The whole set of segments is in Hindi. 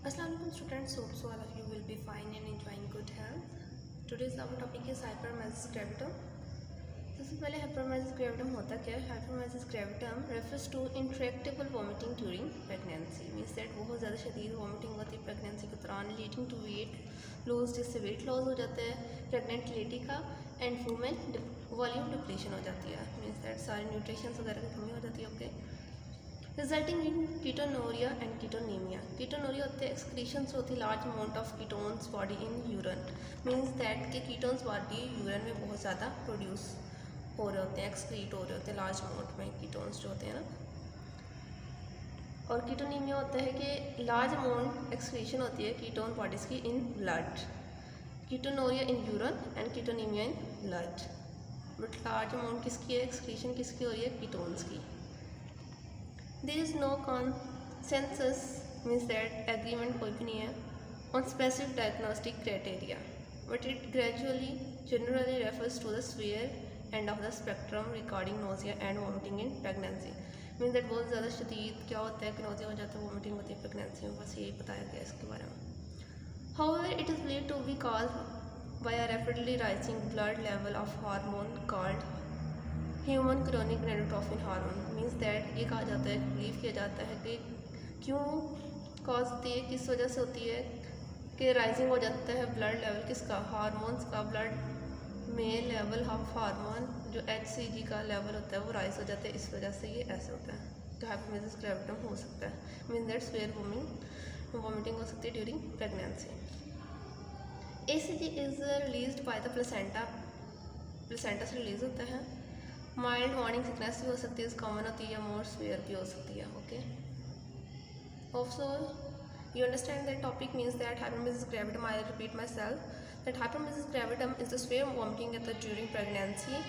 Assalamualaikum students, hope so all of you will be fine and enjoying good health. Today's our topic is hyperemesis gravitum. सबसे पहले hyperemesis gravitum होता क्या है? Hyperemesis gravitum refers to intractable vomiting during pregnancy. Means that बहुत ज़्यादा शदीद vomiting होती है pregnancy के दौरान, leading to weight loss, जिससे weight loss हो जाता है pregnant lady का, and women volume depletion हो जाती है. Means that सारी nutrition वगैरह की कमी हो जाती है. Okay. Resulting in ketonuria and ketonemia. Ketonuria होते हैं एक्सक्रीशंस होती है large amount of ketones body in urine. Means that के कीटोन्स बॉडी यूरन में बहुत ज़्यादा प्रोड्यूस हो रहे होते हैं, एक्सक्रीट हो रहे होते हैं लार्ज अमाउंट में कीटोन्स जो होते हैं ना. और कीटोनीमिया होता है कि लार्ज अमाउंट एक्सक्रीशन होती है कीटोन बॉडीज़ की in blood. Ketonuria in urine and ketonemia in blood. But large amount किसकी है, एक्सक्रीशन किसकी हो रही है, कीटोन्स की. There is no consensus, means that agreement कोई भी नहीं है on specific diagnostic criteria, but it generally refers to the severe end of the spectrum regarding nausea and vomiting in pregnancy. Means that बहुत ज़्यादा शदीद क्या होता है कि nausea हो जाता है, vomiting होती है pregnancy में, बस यही बताया गया इसके बारे में. However, it is believed to be caused by a rapidly rising blood level of hormone called human chronic gonadotropin hormone. Means that ये कहा जाता है, बिलीव किया जाता है कि क्यों कॉज होती है, किस वजह से होती है कि राइजिंग हो जाता है ब्लड लेवल किसका, हार्मोन्स का. ब्लड में लेवल ऑफ हार्मोन जो HCG का लेवल होता है वो राइज हो जाता है, इस वजह से ये ऐसे होता है. तो हाइपरमेसिस ग्रेविटम हो सकता है. मीन्स दैट स्वेयर वोमिटिंग हो सकती है during pregnancy. ACG is released by the placenta. Placenta से रिलीज होता है. माइल्ड मॉर्निंग सिकनेस भी हो सकती है, कॉमन होती है, या मोर स्वेयर भी हो सकती है. Okay, also you understand that topic. Means that hyperemesis gravitum, I repeat myself, that hyperemesis gravitum is the severe vomiting at the during pregnancy,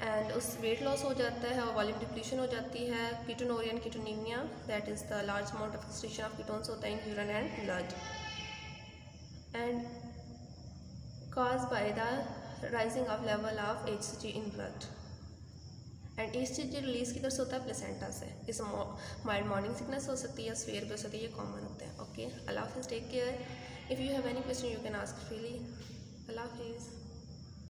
and उस weight loss हो जाता है और volume depletion हो जाती है. Ketonuria and ketonemia, that is the large amount of excretion of ketones होता है in urine and blood, and caused by the rising of level of HCG in blood. And HCG release किधर से होता है, प्लेसेंटा से. इस माइल्ड मॉर्निंग सिकनेस हो सकती है, स्वेयर भी हो सकती है, ये कॉमन होते हैं. ओके, अल्लाह हाफिज़, take care. If you have any question you can ask freely. अल्लाह हाफिज़.